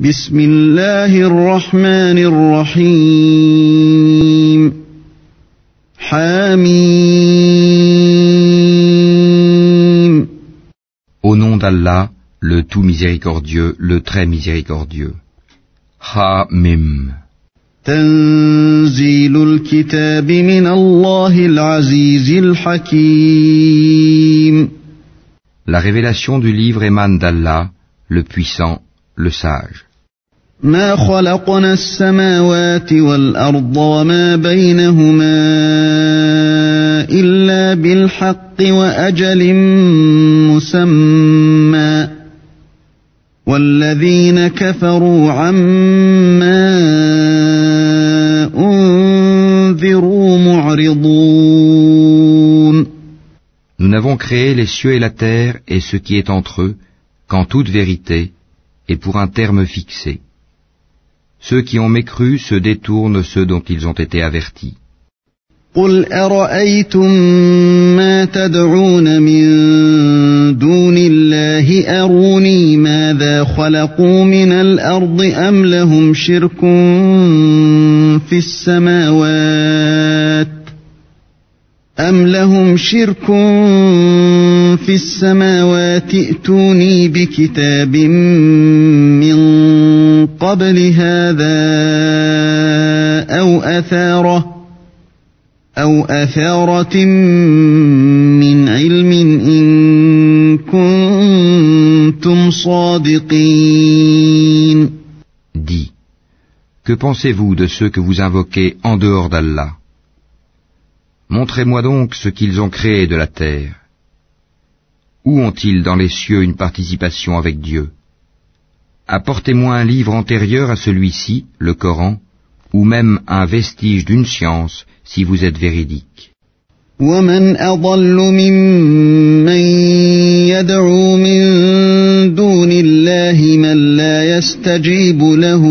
بسم الله الرحمن الرحيم حميم. Au nom d'Allah, le tout miséricordieux, le très miséricordieux. Ha-mim. تنزيل الكتاب من الله العزيز الحكيم. La révélation du livre émane d'Allah, le puissant, le sage. ما خلقنا السماوات والأرض وما بينهما إلا بالحق وأجل مسمى والذين كفروا عما أنذروا معرضون. Nous n'avons créé les cieux et la terre et ce qui est entre eux qu'en toute vérité et pour un terme fixé. Ceux qui ont mécru se détournent ceux dont ils ont été avertis. قل أرأيتم ما تدعون من دون الله أروني ماذا خلقوا من الأرض أم لهم شرك في السماوات ائتوني بكتاب من قبل هذا أو أثارة من علم إن كنتم صادقين. Dis, que pensez-vous de ceux que vous invoquez en dehors d'Allah? Montrez-moi donc ce qu'ils ont créé de la terre. Où ont-ils dans les cieux une participation avec Dieu? Apportez-moi un livre antérieur à celui-ci, le Coran, ou même un vestige d'une science, si vous êtes véridique. ومن أضل ممن يدعو من دون الله من لا يستجيب له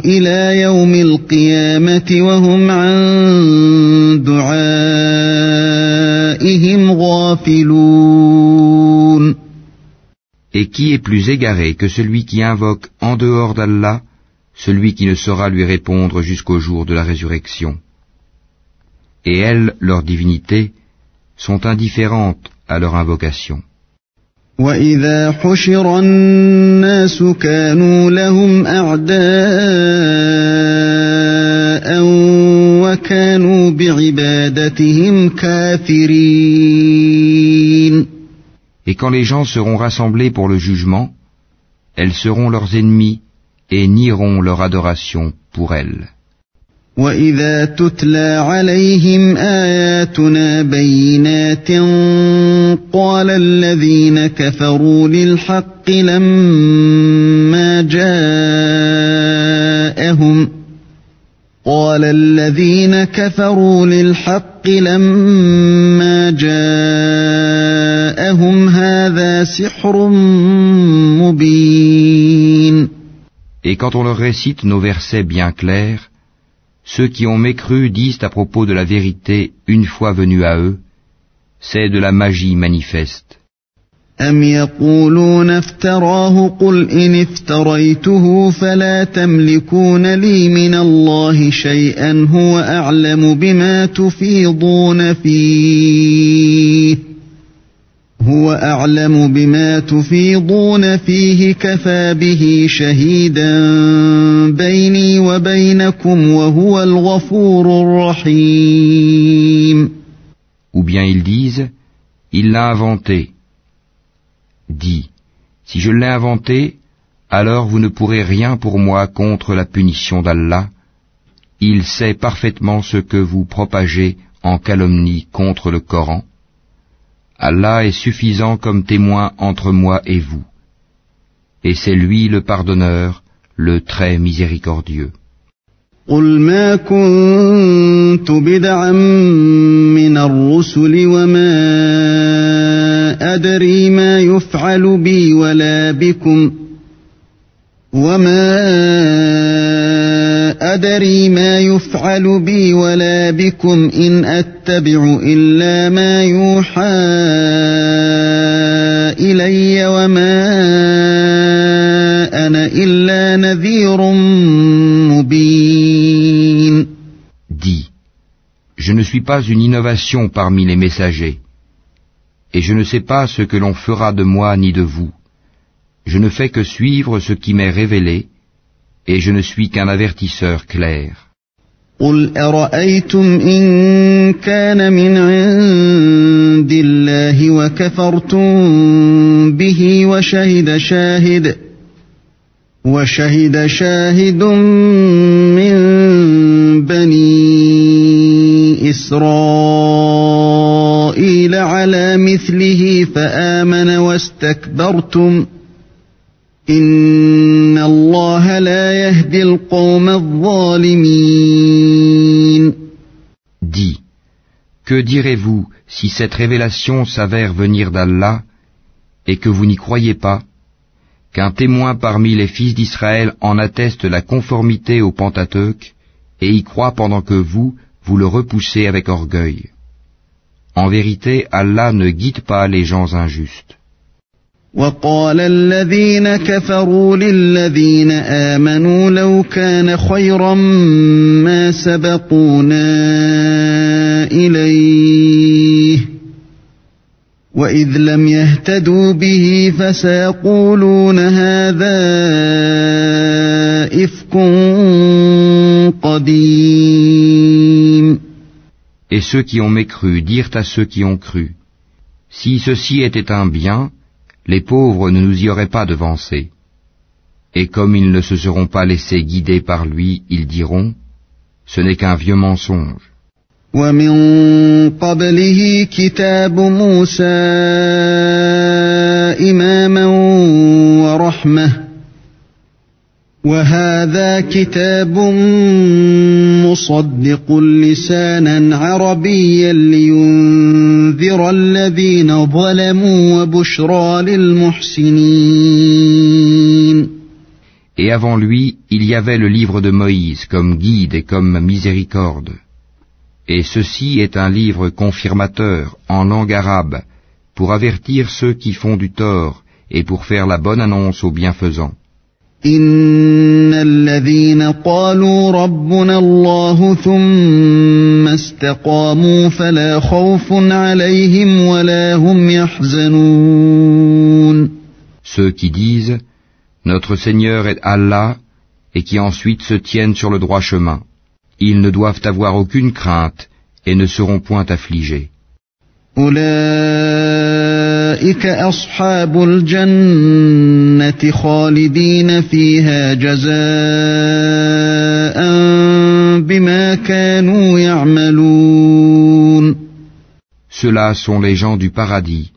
إلى يوم القيامة وهم عن دعائهم غافلون. Et qui est plus égaré que celui qui invoque en dehors d'Allah, celui qui ne saura lui répondre jusqu'au jour de la résurrection? Et elles, leurs divinités, sont indifférentes à leur invocation. وَإِذَا حُشِرَ النَّاسُ كَانُوا لَهُمْ أَعْدَاءً وَكَانُوا بِعِبَادَتِهِمْ كَافِرِينَ. Et quand les gens seront rassemblés pour le jugement, elles seront leurs ennemis et nieront leur adoration pour elles. وَإِذَا تُتْلَى عَلَيْهِمْ آيَاتُنَا بَيِّنَاتٍ قَالَ الَّذِينَ كَفَرُوا لِلْحَقِّ لَمَّا جَاءَهُمْ هَذَا سِحْرٌ مُبِينٌ. Et quand on leur récite nos versets bien clairs, ceux qui ont mécru disent à propos de la vérité une fois venus à eux, c'est de la magie manifeste. أَمْ يَقُولُونَ افْتَرَاهُ قُلْ إِنِ افْتَرَيْتُهُ فَلَا تَمْلِكُونَ لِي مِنَ اللَّهِ شَيْئًا هُوَ أَعْلَمُ بِمَا تُفِيضُونَ فِيهِ كَفَى بِهِ شَهِيدًا بَيْنِي وَبَيْنَكُمْ وَهُوَ الْغَفُورُ الرَّحِيمُ. Ou bien ils disent, il l'a inventé. Dis, si je l'ai inventé, alors vous ne pourrez rien pour moi contre la punition d'Allah. Il sait parfaitement ce que vous propagez en calomnie contre le Coran. Allah est suffisant comme témoin entre moi et vous. Et c'est lui le pardonneur, le très miséricordieux. قُلْ مَا كُنْتُ بِدْعًا مِنَ الرُّسُلِ وَمَا أَدْرِي مَا يُفْعَلُ بِي وَلَا بِكُمْ إِنْ أَتَّبِعُ إِلَّا مَا يُوحَى إِلَيَّ وَمَا إلا نذير مبين. Dis, je ne suis pas une innovation parmi les messagers, et je ne sais pas ce que l'on fera de moi ni de vous. Je ne fais que suivre ce qui m'est révélé, et je ne suis qu'un avertisseur clair. قل أرأيتم إن كان من عند الله وكفرتم به وشهد شاهد من بني إسرائيل على مثله فآمن واستكبرتم إن الله لا يهدي القوم الظالمين. Dis, que direz-vous si cette révélation s'avère venir d'Allah et que vous n'y croyez pas, qu'un témoin parmi les fils d'Israël en atteste la conformité au Pentateuque et y croit pendant que vous le repoussez avec orgueil. En vérité, Allah ne guide pas les gens injustes. وقال الذين كفروا للذين آمنوا لو كان خيرا ما سبقونا إليه وإذ لم يهتدوا به فسيقولون هذا إفك قديم. Et ceux qui ont mécru dirent à ceux qui ont cru, si ceci était un bien, les pauvres ne nous y auraient pas devancés. Et comme ils ne se seront pas laissés guider par lui, ils diront, ce n'est qu'un vieux mensonge. ومن قبله كتاب موسى إماما ورحمة وهذا كتاب مصدق لسانا عربيا لينذر الذين ظلموا وبشرى للمحسنين. Et avant lui, il y avait le livre de Moïse comme guide et comme miséricorde. Et ceci est un livre confirmateur en langue arabe pour avertir ceux qui font du tort et pour faire la bonne annonce aux bienfaisants. إن الذين قالوا ربنا الله ثم استقاموا فلا خوف عليهم ولا هم يحزنون. Ceux qui disent notre Seigneur est Allah et qui ensuite se tiennent sur le droit chemin, ils ne doivent avoir aucune crainte et ne seront point affligés. أولئك أصحاب الجنة خالدين فيها جزاء بما كانوا يعملون. Ceux-là sont les gens du paradis,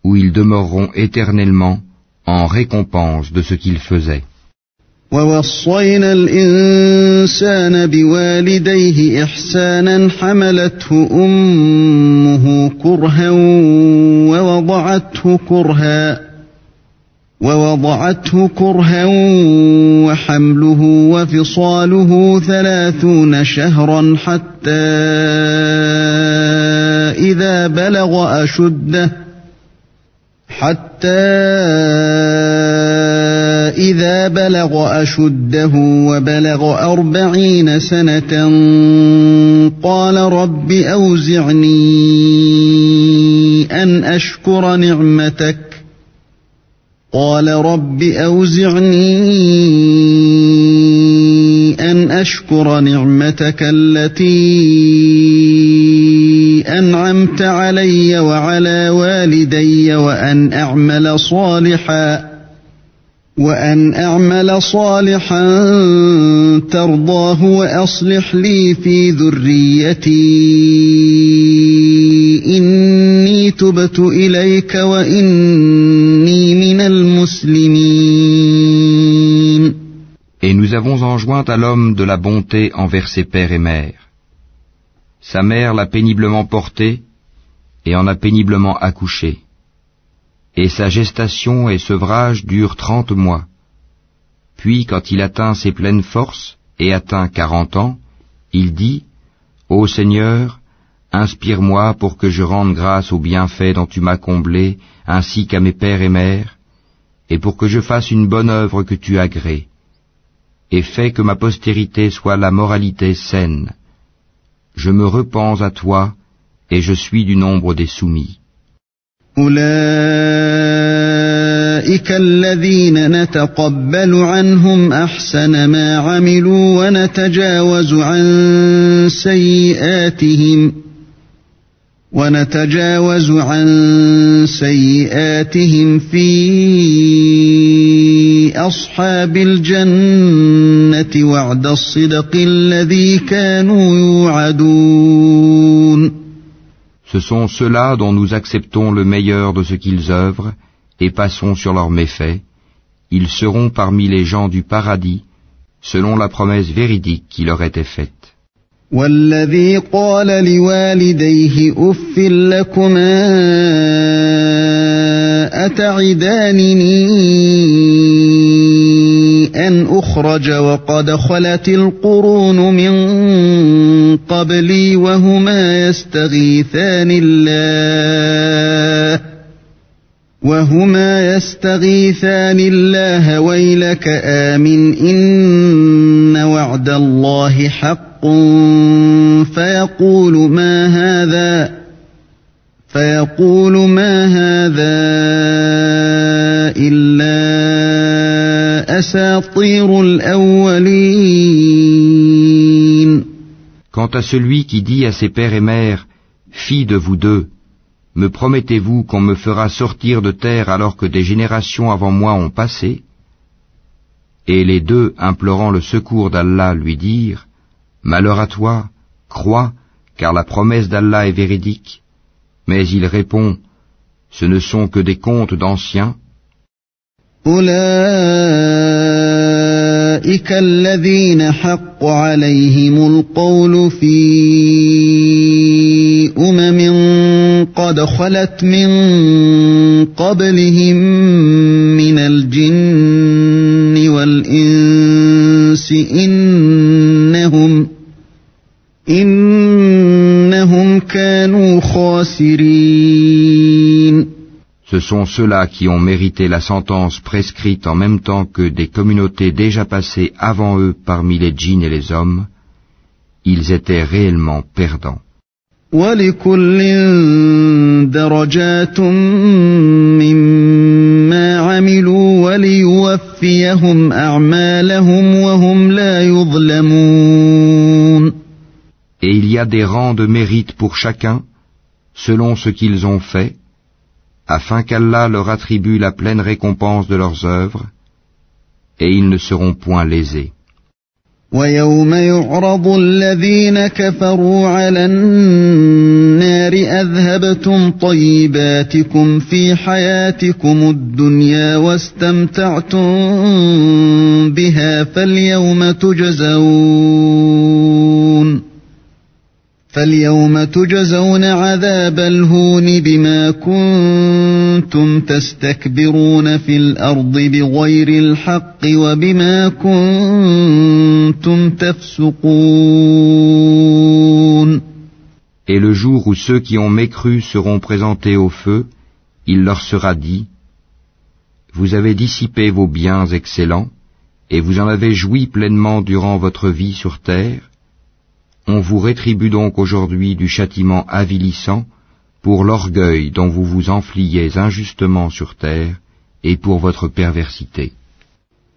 où ils demeureront éternellement en récompense de ce qu'ils faisaient. ووصينا الإنسان بوالديه إحسانا حملته أمه كرها ووضعته كرها وحمله وفصاله 30 شهرا حتى إذا بلغ أشده وبلغ 40 سنة قال رب أوزعني أن أشكر نعمتك التي أنعمت علي وعلى والدي وأن أعمل صالحا ترضاه وأصلح لي في ذريتي إني تبت إليك وإني من المسلمين. Et nous avons enjoint à l'homme de la bonté envers ses pères et mères. Sa mère l'a péniblement porté et en a péniblement accouché. Et sa gestation et sevrage durent 30 mois. Puis, quand il atteint ses pleines forces et atteint 40 ans, il dit, Ô Seigneur, inspire-moi pour que je rende grâce aux bienfaits dont tu m'as comblé, ainsi qu'à mes pères et mères, et pour que je fasse une bonne œuvre que tu agrées, et fais que ma postérité soit la moralité saine. Je me repens à toi, et je suis du nombre des soumis. أولئك الذين نتقبل عنهم أحسن ما عملوا ونتجاوز عن سيئاتهم في أصحاب الجنة وعد الصدق الذي كانوا يوعدون. Ce sont ceux-là dont nous acceptons le meilleur de ce qu'ils œuvrent et passons sur leurs méfaits. Ils seront parmi les gens du paradis, selon la promesse véridique qui leur était faite. والذي قال لوالديه أف لكما أتعدانني أن أخرج وقد خلت القرون من قبلي وهما يستغيثان الله ويلك آمن إن وعد الله حق فيقول ما هذا إلا أساطير الأولين. Quant à celui qui dit à ses pères et mères, filles de vous deux, me promettez-vous qu'on me fera sortir de terre alors que des générations avant moi ont passé? Et les deux, implorant le secours d'Allah, lui dirent, malheur à toi, crois, car la promesse d'Allah est véridique. Mais il répond, ce ne sont que des contes d'anciens. أولئك الذين حق عليهم القول في قد خلت من قبلهم من الجن والإنس إنهم كانوا خاسرين. Ce sont ceux-là qui ont mérité la sentence prescrite en même temps que des communautés déjà passées avant eux parmi les djinns et les hommes. Ils étaient réellement perdants. وَلِكُلٍّ دَرَجَاتٌ مِّمَّا عَمِلُوا وَلِيُوَفِّيَهُمْ أَعْمَالَهُمْ وَهُمْ لَا يُظْلَمُونَ. Et il y a des rangs de mérite pour chacun, selon ce qu'ils ont fait, afin qu'Allah leur attribue la pleine récompense de leurs œuvres, et ils ne seront point lésés. وَيَوْمَ يُعْرَضُ الَّذِينَ كَفَرُوا عَلَى النَّارِ أَذْهَبْتُمْ طَيِّبَاتِكُمْ فِي حَيَاتِكُمُ الدُّنْيَا وَاسْتَمْتَعْتُمْ بِهَا فَالْيَوْمَ تُجْزَوْنَ عَذَابَ الْهُونِ بِمَا كُنتُمْ تَسْتَكْبِرُونَ فِي الْأَرْضِ بِغَيْرِ الْحَقِّ وَبِمَا كُنتُمْ تَفْسُقُونَ. Et le jour où ceux qui ont mécru seront présentés au feu, il leur sera dit, vous avez dissipé vos biens excellents, et vous en avez joui pleinement durant votre vie sur terre. On vous rétribue donc aujourd'hui du châtiment avilissant pour l'orgueil dont vous vous enfliez injustement sur terre et pour votre perversité.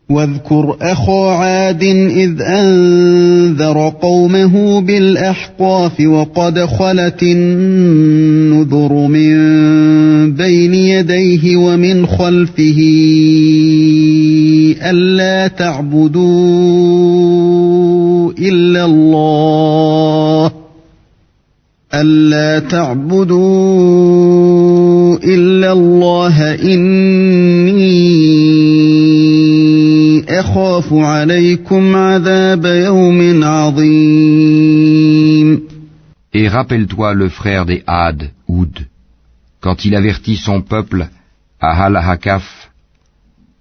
واذكر أخا عاد إذ أنذر قومه بالأحقاف وقد خلت النذر من بين يديه ومن خلفه ألا تعبدوا إلا الله إني أخاف عليكم عذاب يوم عظيم. Et rappelle-toi le frère des Had, Houd, quand il avertit son peuple à Al-Hakaf,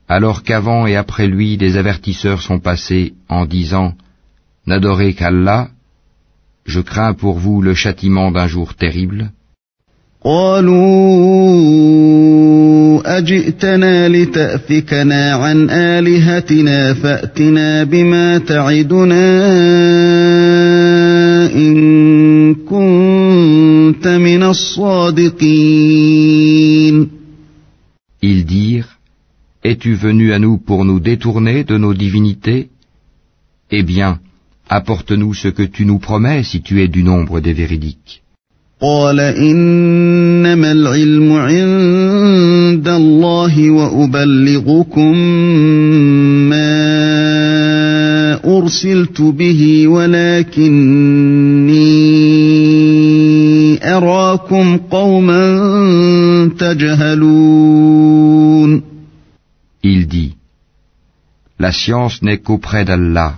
alors qu'avant et après lui des avertisseurs sont passés en disant « N'adorez qu'Allah, je crains pour vous le châtiment d'un jour terrible ». قالوا أجئتنا لتأفكنا عن آلهتنا فأتنا بما تعدنا إن كنت من الصادقين. Ils dirent, es-tu venu à nous pour nous détourner de nos divinités? Eh bien, apporte-nous ce que tu nous promets si tu es du nombre des véridiques. قال إنما العلم عند الله وأبلغكم ما أرسلت به ولكني أراكم قوما تجهلون. Il dit, la science n'est qu'auprès d'Allah.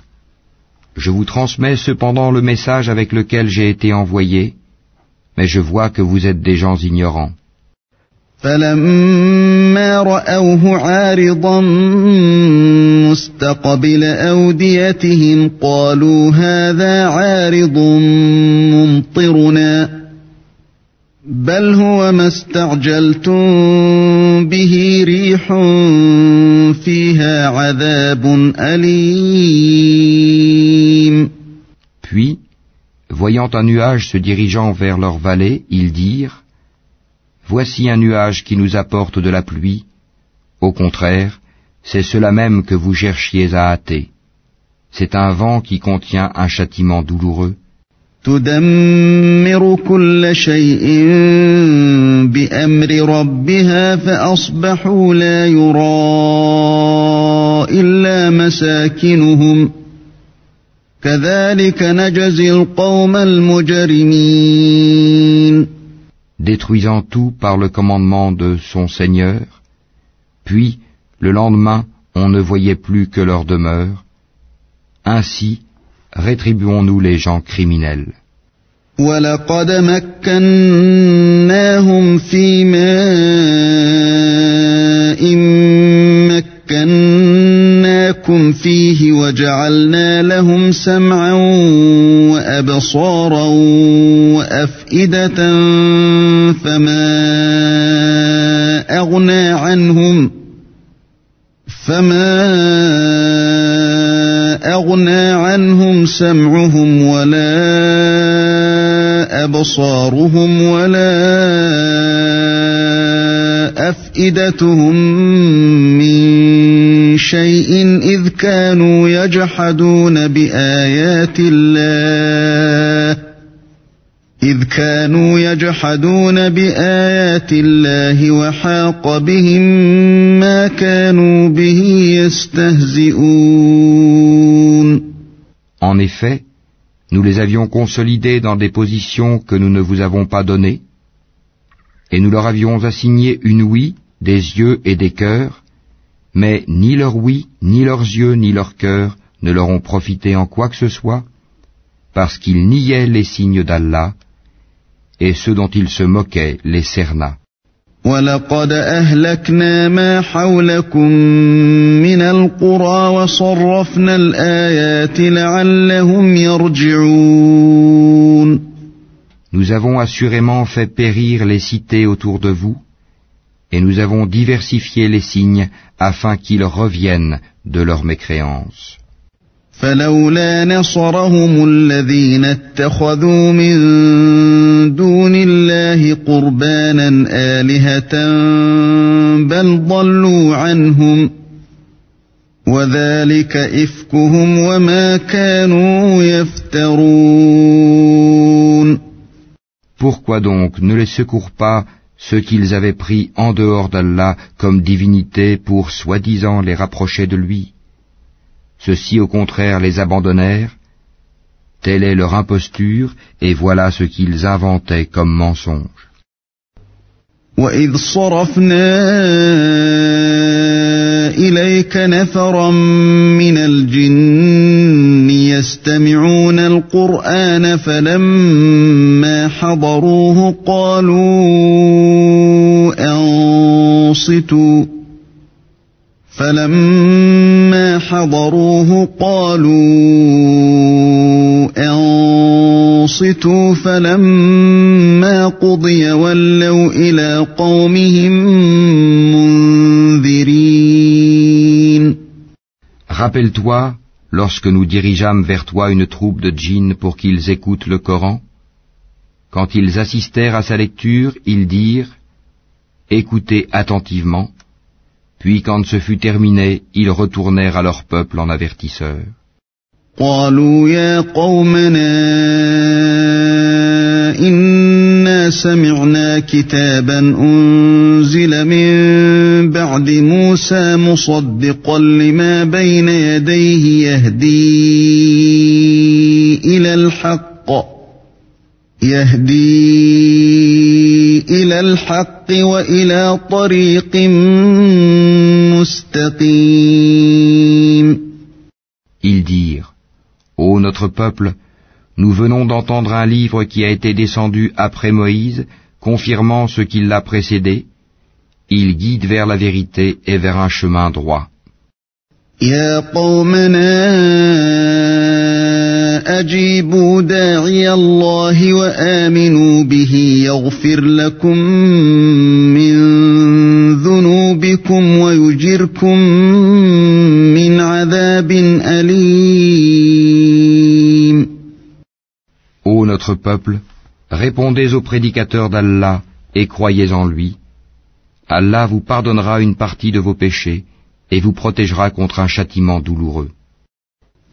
Je vous transmets cependant le message avec lequel j'ai été envoyé, mais je vois que vous êtes des gens ignorants. فلما رأوه عارضا مستقبل أوديتهم قالوا هذا عارض ممطرنا بل هو ما استعجلتم به ريح فيها عذاب أليم. Puis, voyant un nuage se dirigeant vers leur vallée, ils dirent, voici un nuage qui nous apporte de la pluie. Au contraire, c'est cela même que vous cherchiez à hâter. C'est un vent qui contient un châtiment douloureux. تدمر كل شيء بأمر ربها فأصبحوا لا يرى إلا مساكنهم كذلك نجزي القوم المجرمين. Détruisant tout par le commandement de son Seigneur, puis, le lendemain, on ne voyait plus que leur demeure. Ainsi, rétribuons-nous les gens criminels. وَلَقَدْ مَكَّنَّاهُمْ فِي مَاءٍ مَكَّنَّاكُمْ فِيهِ وَجَعَلْنَا لَهُمْ سَمْعًا وَأَبْصَارًا وَأَفْئِدَةً فَمَا أغنى عنهم سمعهم ولا أبصارهم ولا أفئدتهم من شيء إذ كانوا يجحدون بآيات الله وحاق بهم ما كانوا به يستهزئون. En effet, nous les avions consolidés dans des positions que nous ne vous avons pas données, et nous leur avions assigné une ouïe, des yeux et des cœurs, mais ni leur ouïe, ni leurs yeux, ni leurs cœurs ne leur ont profité en quoi que ce soit, parce qu'ils niaient les signes d'Allah, et ceux dont ils se moquaient les cerna. وَلَقَدْ أَهْلَكْنَا مَا حَوْلَكُمْ مِنَ الْقُرَى وَصَرَّفْنَا الْآيَاتِ لَعَلَّهُمْ يَرْجِعُونَ. Nous avons assurément fait périr les cités autour de vous, et nous avons diversifié les signes afin qu'ils reviennent de leur mécréance. فلولا نصرهم الذين اتخذوا من دون الله قربانا آلهة بل ضلوا عنهم وذلك إفكهم وما كانوا يفترون. Pourquoi donc ne les secourent pas ceux qu'ils avaient pris en dehors d'Allah comme divinités pour soi-disant les rapprocher de lui? Ceux-ci au contraire les abandonnèrent, telle est leur imposture, et voilà ce qu'ils inventaient comme mensonge. وَإِذْ صَرَفْنَا إِلَيْكَ نَفَرًا مِنَ الْجِنِّ يَسْتَمِعُونَ الْقُرْآنَ فَلَمَّا حَضَرُوهُ قالوا أنصتوا وأنصتوا فلما قضي ولوا إلى قومهم منذرين. Rappelle-toi, lorsque nous dirigeâmes vers toi une troupe de djinns pour qu'ils écoutent le Coran, quand ils assistèrent à sa lecture, ils dirent « Écoutez attentivement », puis quand ce fut terminé, ils retournèrent à leur peuple en avertisseurs. قالوا يا قومنا إنا سمعنا كتابا أنزل من بعد موسى مصدقا لما بين يديه يهدي إلى الحق وإلى طريق مستقيم. Ils dirent, Ô notre peuple, nous venons d'entendre un livre qui a été descendu après Moïse, confirmant ce qui l'a précédé. Il guide vers la vérité et vers un chemin droit. يا قومنا أجيبوا داعي الله وآمنوا به يغفر لكم من ذنوبكم ويجركم من عذاب أليم. Ô notre peuple, répondez au prédicateur d'Allah et croyez en lui. Allah vous pardonnera une partie de vos péchés et vous protégera contre un châtiment douloureux.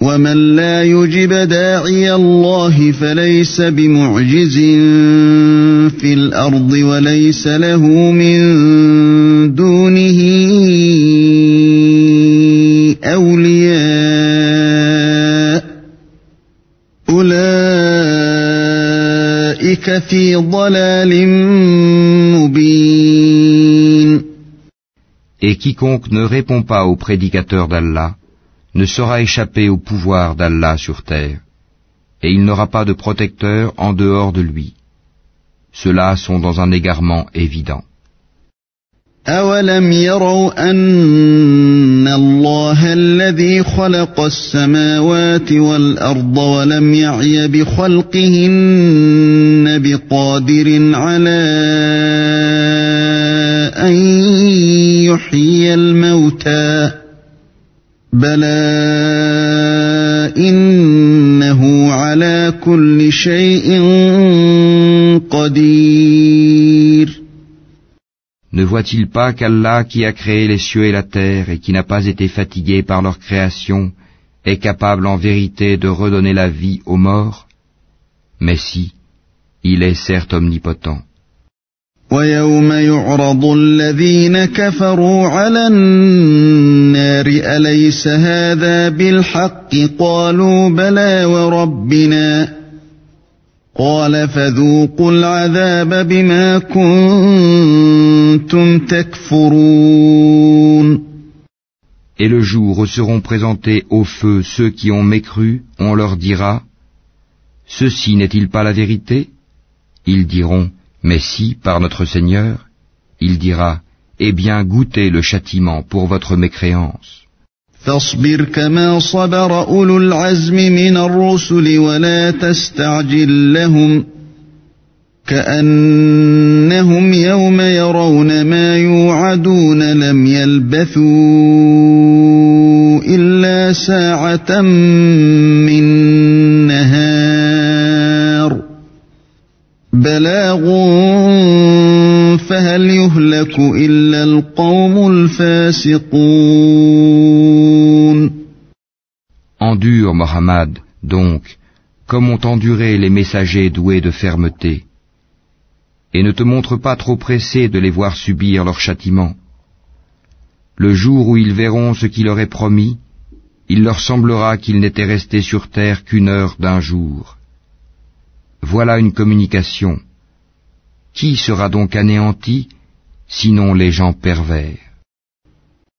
ومن لا يجب داعي الله فليس بمعجز في الأرض وليس له من دونه أولياء أولئك في ضلال مبين. Et quiconque ne répond pas au prédicateur d'Allah ne saura échapper au pouvoir d'Allah sur terre, et il n'aura pas de protecteur en dehors de lui. Ceux-là sont dans un égarement évident. أَوَلَمْ يَرَوْا أَنَّ اللَّهَ الَّذِي خَلَقَ السَّمَاوَاتِ وَالْأَرْضَ وَلَمْ يَعْيَ بِخَلْقِهِنَّ بِقَادِرٍ عَلَى أَن يُحْيِيَ الْمَوْتَى بَلَى إِنَّهُ عَلَى كُلِّ شَيْءٍ قَدِيرٌ. Ne voit-il pas qu'Allah qui a créé les cieux et la terre et qui n'a pas été fatigué par leur création est capable en vérité de redonner la vie aux morts? Mais si, il est certes omnipotent. وَيَوْمَ يُعْرَضُ الَّذِينَ كَفَرُوا عَلَى النَّارِ أَلَيْسَ هَذَا بِالْحَقِّ قَالُوا بَلَى وَرَبِّنَا قَالَ فَذُوقُوا الْعَذَابَ بِمَا كُنتُمْ تَكْفُرُونَ. Et le jour où seront présentés au feu ceux qui ont mécru, on leur dira, ceci n'est-il pas la vérité? Ils diront, mais si, par notre Seigneur. Il dira, eh bien goûtez le châtiment pour votre mécréance. فاصبر كما صبر أولو العزم من الرسل ولا تستعجل لهم كأنهم يوم يرون ما يوعدون لم يلبثوا إلا ساعة من نهار بلاغ فهل يهلك إلا القوم الفاسقون. Endure, Mohammed, donc, comme ont enduré les messagers doués de fermeté, et ne te montre pas trop pressé de les voir subir leur châtiment. Le jour où ils verront ce qui leur est promis, il leur semblera qu'ils n'étaient restés sur terre qu'une heure d'un jour. Voilà une communication. Qui sera donc anéanti, sinon les gens pervers?